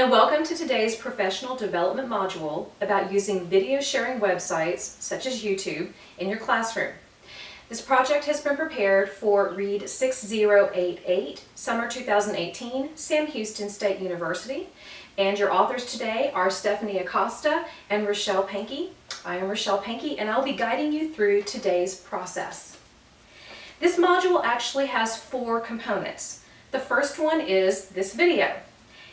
and welcome to today's professional development module about using video sharing websites such as YouTube in your classroom. This project has been prepared for Read 6088, Summer 2018, Sam Houston State University, and your authors today are Stephanie Acosta and Rochelle Pankey. I am Rochelle Pankey, and I'll be guiding you through today's process. This module actually has 4 components. The first one is this video.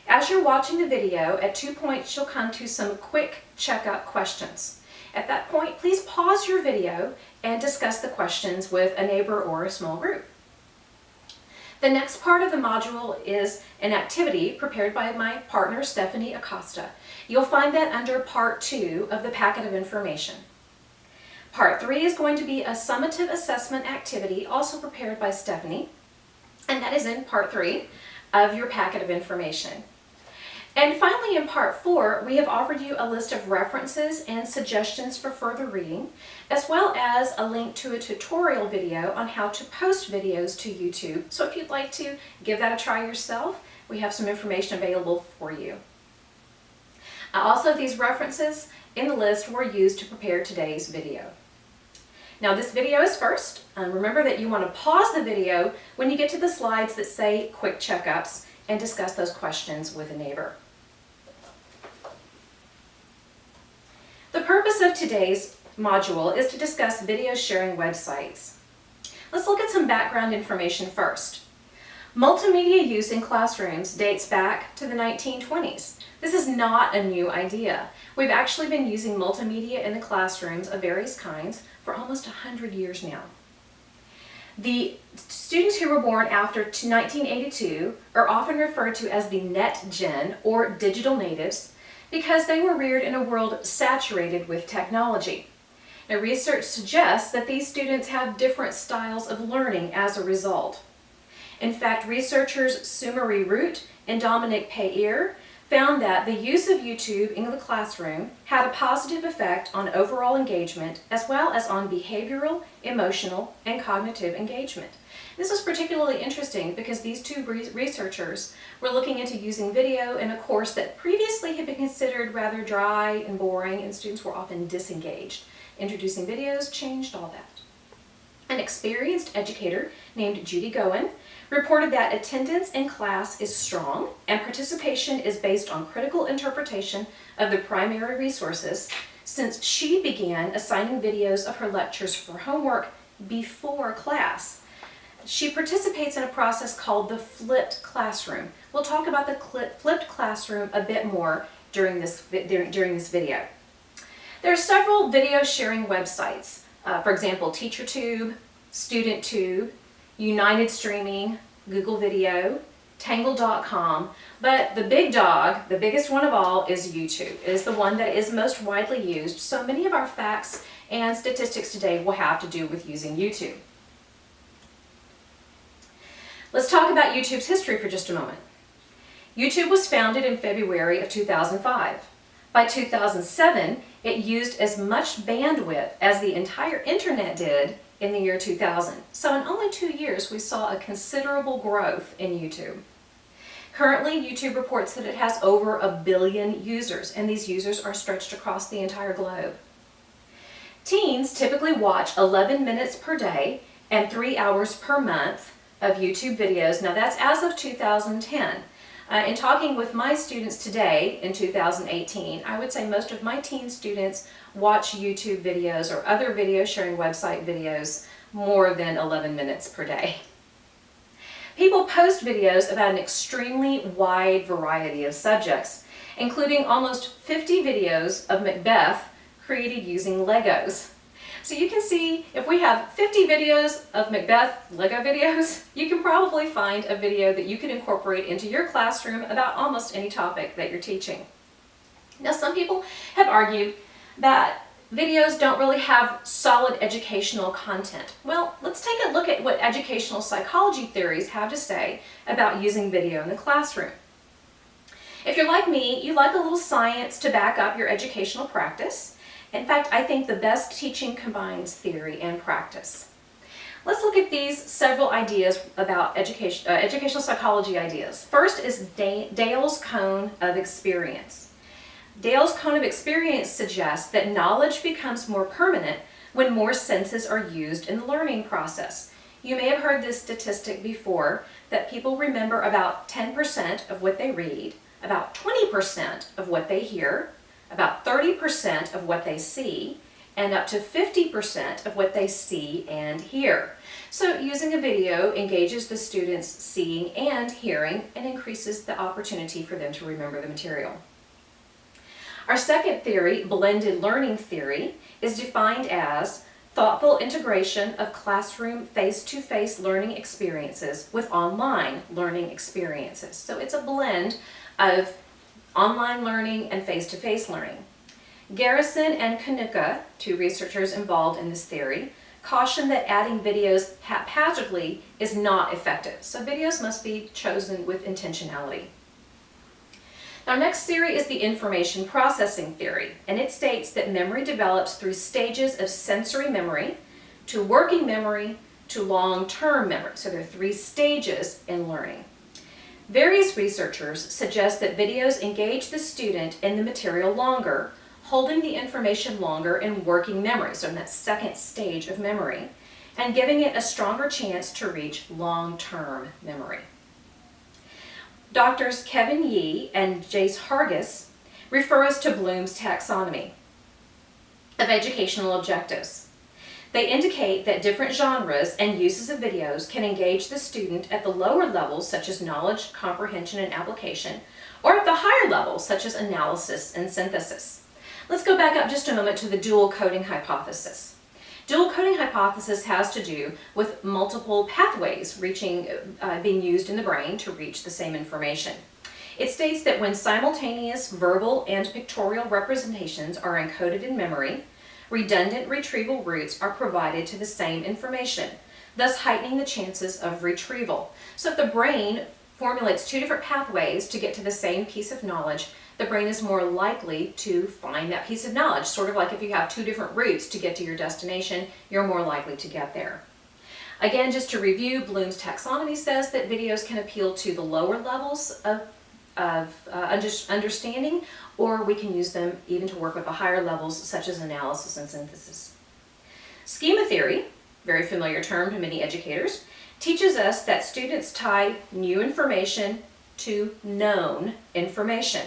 As you're watching the video, at 2 points you'll come to some quick checkup questions. At that point, please pause your video and discuss the questions with a neighbor or a small group. The next part of the module is an activity prepared by my partner, Stephanie Acosta. You'll find that under Part 2 of the packet of information. Part 3 is going to be a summative assessment activity, also prepared by Stephanie, and that is in Part 3 of your packet of information. And finally, in Part 4, we have offered you a list of references and suggestions for further reading, as well as a link to a tutorial video on how to post videos to YouTube. So if you'd like to give that a try yourself, we have some information available for you. Also, these references in the list were used to prepare today's video. Now, this video is first. Remember that you want to pause the video when you get to the slides that say quick checkups and discuss those questions with a neighbor. The purpose of today's module is to discuss video sharing websites. Let's look at some background information first. Multimedia use in classrooms dates back to the 1920s. This is not a new idea. We've actually been using multimedia in the classrooms of various kinds for almost 100 years now. The students who were born after 1982 are often referred to as the Net Gen, or digital natives, because they were reared in a world saturated with technology. Now, research suggests that these students have different styles of learning as a result. In fact, researchers Sumeri Root and Dominic Payer found that the use of YouTube in the classroom had a positive effect on overall engagement, as well as on behavioral, emotional, and cognitive engagement. This was particularly interesting because these two researchers were looking into using video in a course that previously had been considered rather dry and boring, and students were often disengaged. Introducing videos changed all that. An experienced educator named Judy Goen reported that attendance in class is strong and participation is based on critical interpretation of the primary resources, since she began assigning videos of her lectures for homework before class. She participates in a process called the flipped classroom. We'll talk about the flipped classroom a bit more during this video. There are several video sharing websites. For example, TeacherTube, StudentTube, United Streaming, Google Video, Tangle.com, but the big dog, the biggest one of all, is YouTube. It is the one that is most widely used, so many of our facts and statistics today will have to do with using YouTube. Let's talk about YouTube's history for just a moment. YouTube was founded in February of 2005. By 2007, it used as much bandwidth as the entire internet did in the year 2000. So in only 2 years, we saw a considerable growth in YouTube. Currently, YouTube reports that it has over 1 billion users, and these users are stretched across the entire globe. Teens typically watch 11 minutes per day and 3 hours per month of YouTube videos. Now, that's as of 2010. In talking with my students today in 2018, I would say most of my teen students watch YouTube videos or other video sharing website videos more than 11 minutes per day. People post videos about an extremely wide variety of subjects, including almost 50 videos of Macbeth created using Legos. So you can see, if we have 50 videos of Macbeth Lego videos, you can probably find a video that you can incorporate into your classroom about almost any topic that you're teaching. Now, some people have argued that videos don't really have solid educational content. Well, let's take a look at what educational psychology theories have to say about using video in the classroom. If you're like me, you like a little science to back up your educational practice. In fact, I think the best teaching combines theory and practice. Let's look at these several ideas about educational psychology ideas. First is Dale's cone of experience. Dale's cone of experience suggests that knowledge becomes more permanent when more senses are used in the learning process. You may have heard this statistic before, that people remember about 10% of what they read, about 20% of what they hear, about 30% of what they see, and up to 50% of what they see and hear. So using a video engages the students' seeing and hearing and increases the opportunity for them to remember the material. Our second theory, blended learning theory, is defined as thoughtful integration of classroom face-to-face learning experiences with online learning experiences. So it's a blend of online learning and face-to-face learning. Garrison and Kanuka, two researchers involved in this theory, caution that adding videos haphazardly is not effective. So videos must be chosen with intentionality. Our next theory is the information processing theory, and it states that memory develops through stages of sensory memory to working memory to long-term memory. So there are 3 stages in learning. Various researchers suggest that videos engage the student in the material longer, holding the information longer in working memory, so in that second stage of memory, and giving it a stronger chance to reach long-term memory. Doctors Kevin Yee and Jace Hargis refer us to Bloom's taxonomy of educational objectives. They indicate that different genres and uses of videos can engage the student at the lower levels, such as knowledge, comprehension, and application, or at the higher levels, such as analysis and synthesis. Let's go back up just a moment to the dual coding hypothesis. Dual coding hypothesis has to do with multiple pathways being used in the brain to reach the same information. It states that when simultaneous verbal and pictorial representations are encoded in memory, redundant retrieval routes are provided to the same information, thus heightening the chances of retrieval. So if the brain formulates 2 different pathways to get to the same piece of knowledge, the brain is more likely to find that piece of knowledge. Sort of like if you have 2 different routes to get to your destination, you're more likely to get there. Again, just to review, Bloom's taxonomy says that videos can appeal to the lower levels of understanding, or we can use them even to work with the higher levels, such as analysis and synthesis. Schema theory, very familiar term to many educators, teaches us that students tie new information to known information.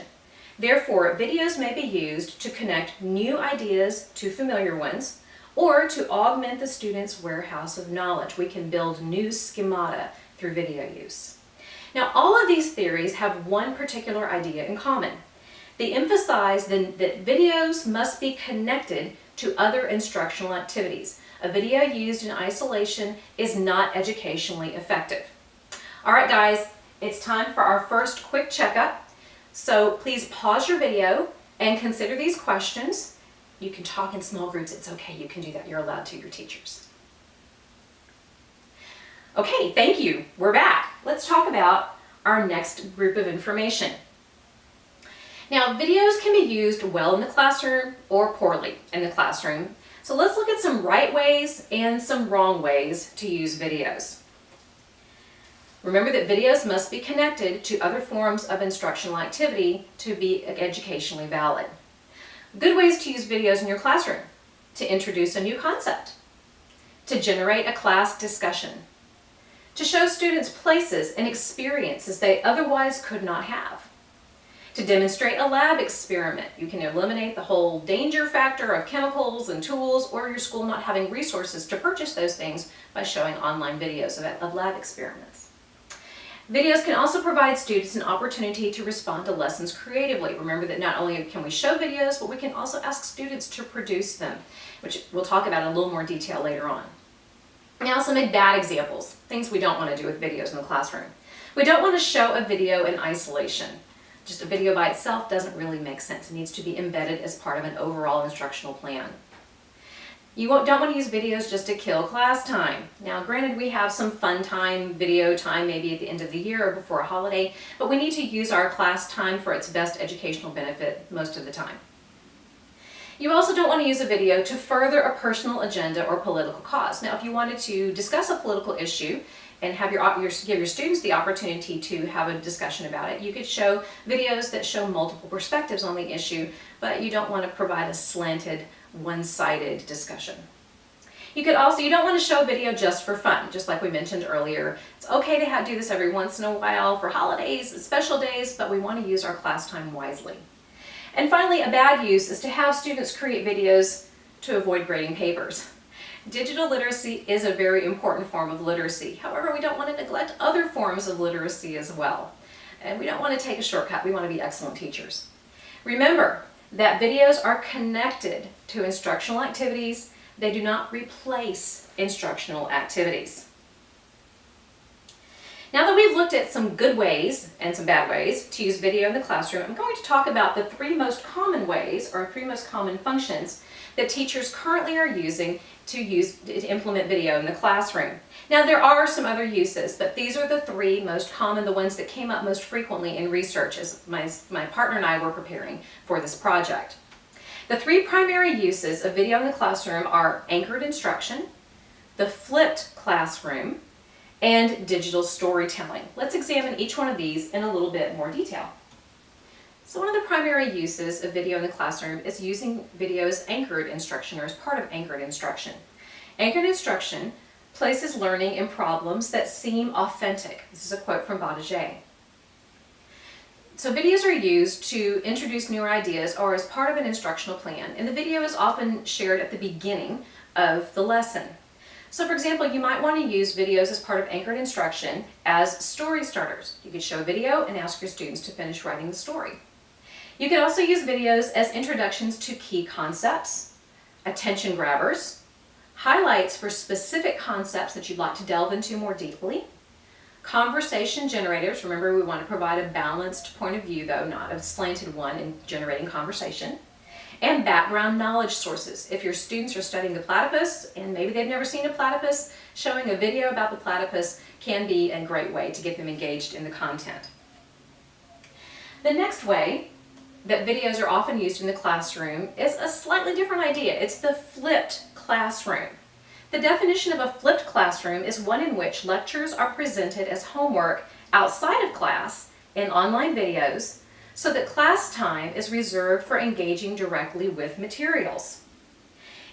Therefore, videos may be used to connect new ideas to familiar ones, or to augment the student's warehouse of knowledge. We can build new schemata through video use. Now, all of these theories have one particular idea in common. They emphasize that videos must be connected to other instructional activities. A video used in isolation is not educationally effective. All right, guys, it's time for our first quick checkup. So please pause your video and consider these questions. You can talk in small groups. It's okay. You can do that. You're allowed to, your teachers. Okay, thank you. We're back. Let's talk about our next group of information. Now, videos can be used well in the classroom or poorly in the classroom. So let's look at some right ways and some wrong ways to use videos. Remember that videos must be connected to other forms of instructional activity to be educationally valid. Good ways to use videos in your classroom: to introduce a new concept, to generate a class discussion, to show students places and experiences they otherwise could not have, to demonstrate a lab experiment. You can eliminate the whole danger factor of chemicals and tools, or your school not having resources to purchase those things, by showing online videos of lab experiments. Videos can also provide students an opportunity to respond to lessons creatively. Remember that not only can we show videos, but we can also ask students to produce them, which we'll talk about in a little more detail later on. Now, some bad examples, things we don't want to do with videos in the classroom. We don't want to show a video in isolation. Just a video by itself doesn't really make sense. It needs to be embedded as part of an overall instructional plan. You don't want to use videos just to kill class time. Now, granted, we have some fun time, video time, maybe at the end of the year or before a holiday, but we need to use our class time for its best educational benefit most of the time. You also don't want to use a video to further a personal agenda or political cause. Now, if you wanted to discuss a political issue and have give your students the opportunity to have a discussion about it, you could show videos that show multiple perspectives on the issue, but you don't want to provide a slanted, one-sided discussion. You don't want to show video just for fun, just like we mentioned earlier. It's okay to do this every once in a while for holidays, special days, but we want to use our class time wisely. And finally, a bad use is to have students create videos to avoid grading papers. Digital literacy is a very important form of literacy. However, we don't want to neglect other forms of literacy as well. And we don't want to take a shortcut. We want to be excellent teachers. Remember that videos are connected to instructional activities. They do not replace instructional activities. Now that we've looked at some good ways and some bad ways to use video in the classroom, I'm going to talk about the three most common ways or three most common functions that teachers currently are using to implement video in the classroom. Now there are some other uses, but these are the three most common, the ones that came up most frequently in research as my partner and I were preparing for this project. The three primary uses of video in the classroom are anchored instruction, the flipped classroom, and digital storytelling. Let's examine each one of these in a little bit more detail. So one of the primary uses of video in the classroom is using video as anchored instruction or as part of anchored instruction. Anchored instruction places learning in problems that seem authentic. This is a quote from Baudet. So videos are used to introduce newer ideas or as part of an instructional plan, and the video is often shared at the beginning of the lesson. So for example, you might want to use videos as part of anchored instruction as story starters. You could show a video and ask your students to finish writing the story. You could also use videos as introductions to key concepts, attention grabbers, highlights for specific concepts that you'd like to delve into more deeply, conversation generators. Remember, we want to provide a balanced point of view though, not a slanted one in generating conversation. And background knowledge sources. If your students are studying the platypus and maybe they've never seen a platypus, showing a video about the platypus can be a great way to get them engaged in the content. The next way that videos are often used in the classroom is a slightly different idea. It's the flipped classroom. The definition of a flipped classroom is one in which lectures are presented as homework outside of class in online videos, so that class time is reserved for engaging directly with materials.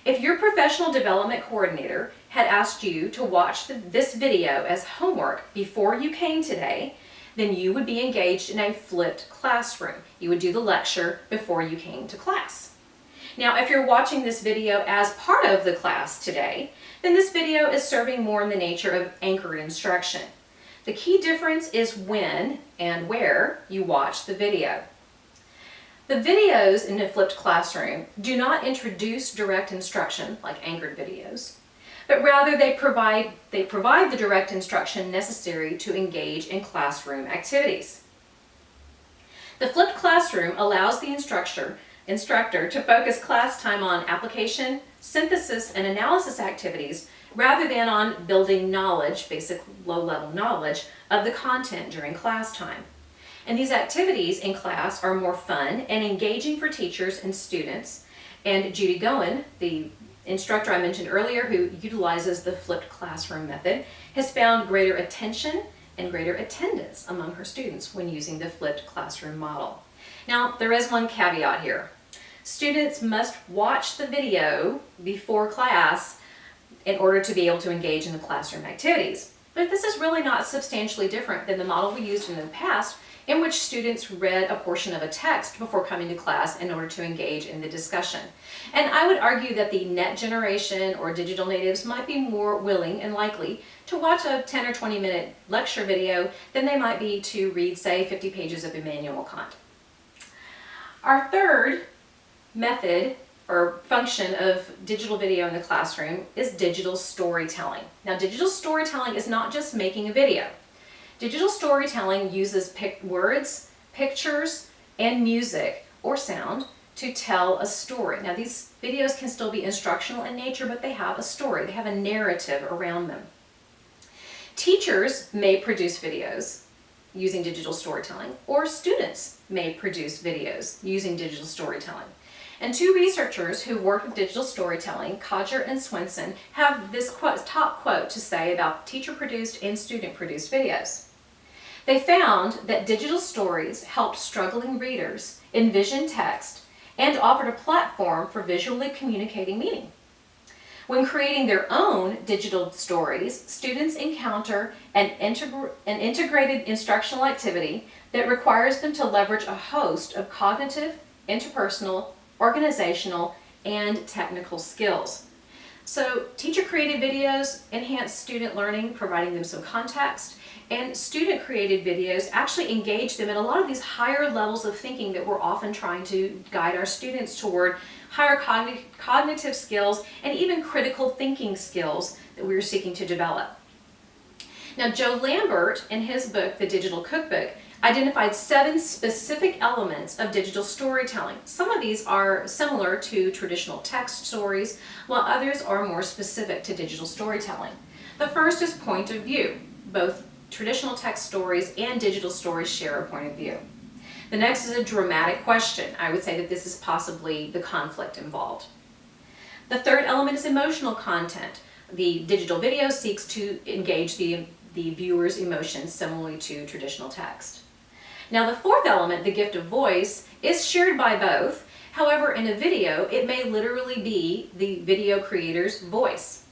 If your professional development coordinator had asked you to watch this video as homework before you came today, then you would be engaged in a flipped classroom. You would do the lecture before you came to class. Now, if you're watching this video as part of the class today, then this video is serving more in the nature of anchored instruction. The key difference is when and where you watch the video. The videos in a flipped classroom do not introduce direct instruction like anchored videos, but rather they provide the direct instruction necessary to engage in classroom activities. The flipped classroom allows the instructor to focus class time on application, synthesis, and analysis activities rather than on building knowledge, basic low-level knowledge, of the content during class time. And these activities in class are more fun and engaging for teachers and students. And Judy Goen, the instructor I mentioned earlier who utilizes the flipped classroom method, has found greater attention and greater attendance among her students when using the flipped classroom model. Now, there is one caveat here. Students must watch the video before class in order to be able to engage in the classroom activities. But this is really not substantially different than the model we used in the past, in which students read a portion of a text before coming to class in order to engage in the discussion. And I would argue that the net generation or digital natives might be more willing and likely to watch a 10 or 20 minute lecture video than they might be to read, say, 50 pages of Immanuel Kant. Our third method or function of digital video in the classroom is digital storytelling. Now, digital storytelling is not just making a video. Digital storytelling uses words, pictures, and music or sound to tell a story. Now, these videos can still be instructional in nature, but they have a story. They have a narrative around them. Teachers may produce videos using digital storytelling, or students may produce videos using digital storytelling. And two researchers who worked with digital storytelling, Codger and Swenson, have this top quote to say about teacher-produced and student-produced videos. They found that digital stories helped struggling readers envision text and offered a platform for visually communicating meaning. When creating their own digital stories, students encounter an integrated instructional activity that requires them to leverage a host of cognitive, interpersonal, organizational, and technical skills. So teacher-created videos enhance student learning, providing them some context, and student-created videos actually engage them in a lot of these higher levels of thinking that we're often trying to guide our students toward, higher cognitive skills, and even critical thinking skills that we're seeking to develop. Now, Joe Lambert, in his book, The Digital Cookbook, identified 7 specific elements of digital storytelling. Some of these are similar to traditional text stories, while others are more specific to digital storytelling. The first is point of view. Both traditional text stories and digital stories share a point of view. The next is a dramatic question. I would say that this is possibly the conflict involved. The third element is emotional content. The digital video seeks to engage the viewer's emotions similarly to traditional text. Now, the fourth element, the gift of voice, is shared by both. However, in a video, it may literally be the video creator's voice.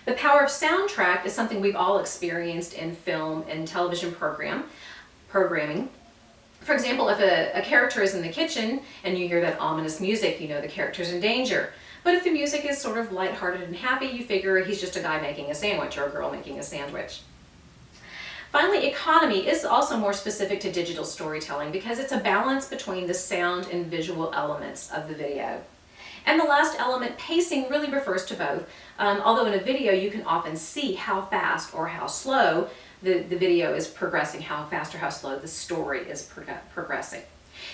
The power of soundtrack is something we've all experienced in film and television programming. For example, if a character is in the kitchen and you hear that ominous music, you know the character's in danger. But if the music is sort of lighthearted and happy, you figure he's just a guy making a sandwich or a girl making a sandwich. Finally, economy is also more specific to digital storytelling because it's a balance between the sound and visual elements of the video. And the last element, pacing, really refers to both. Although in a video you can often see how fast or how slow the video is progressing, how fast or how slow the story is progressing.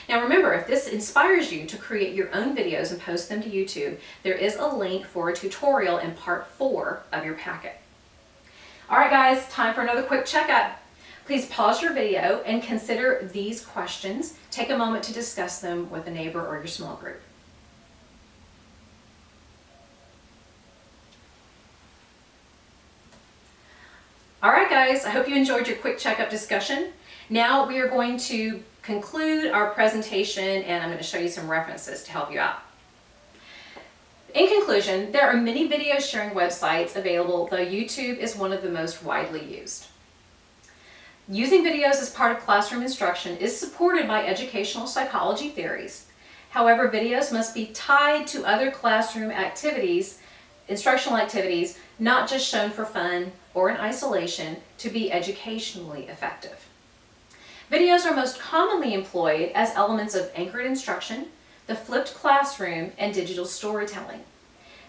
Now remember, if this inspires you to create your own videos and post them to YouTube, there is a link for a tutorial in part 4 of your packet. Alright guys, time for another quick checkup. Please pause your video and consider these questions. Take a moment to discuss them with a neighbor or your small group. Alright guys, I hope you enjoyed your quick checkup discussion. Now we are going to conclude our presentation and I'm going to show you some references to help you out. In conclusion, there are many video sharing websites available, though YouTube is one of the most widely used. Using videos as part of classroom instruction is supported by educational psychology theories. However, videos must be tied to other classroom activities, instructional activities, not just shown for fun or in isolation to be educationally effective. Videos are most commonly employed as elements of anchored instruction, the flipped classroom, and digital storytelling.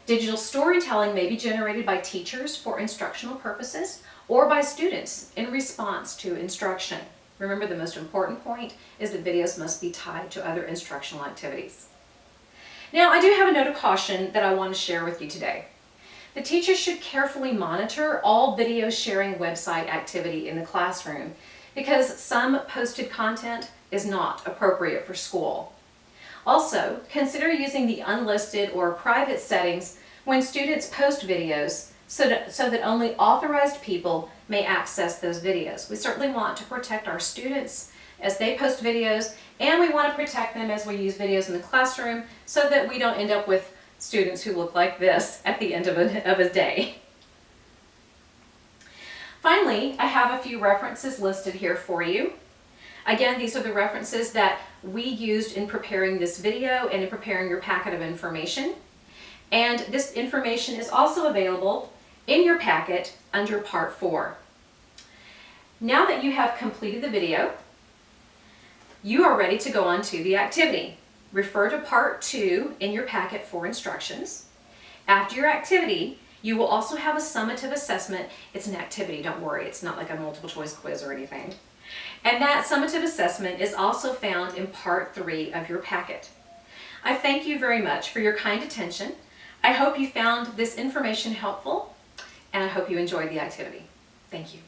Digital storytelling may be generated by teachers for instructional purposes or by students in response to instruction. Remember, the most important point is that videos must be tied to other instructional activities. Now, I do have a note of caution that I want to share with you today. The teacher should carefully monitor all video sharing website activity in the classroom because some posted content is not appropriate for school. Also, consider using the unlisted or private settings when students post videos so that only authorized people may access those videos. We certainly want to protect our students as they post videos, and we want to protect them as we use videos in the classroom so that we don't end up with students who look like this at the end of a day. Finally, I have a few references listed here for you. Again, these are the references that we used in preparing this video and in preparing your packet of information. And this information is also available in your packet under Part 4. Now that you have completed the video, you are ready to go on to the activity. Refer to Part 2 in your packet for instructions. After your activity, you will also have a summative assessment. It's an activity, don't worry, it's not like a multiple choice quiz or anything. And that summative assessment is also found in Part 3 of your packet. I thank you very much for your kind attention. I hope you found this information helpful, and I hope you enjoyed the activity. Thank you.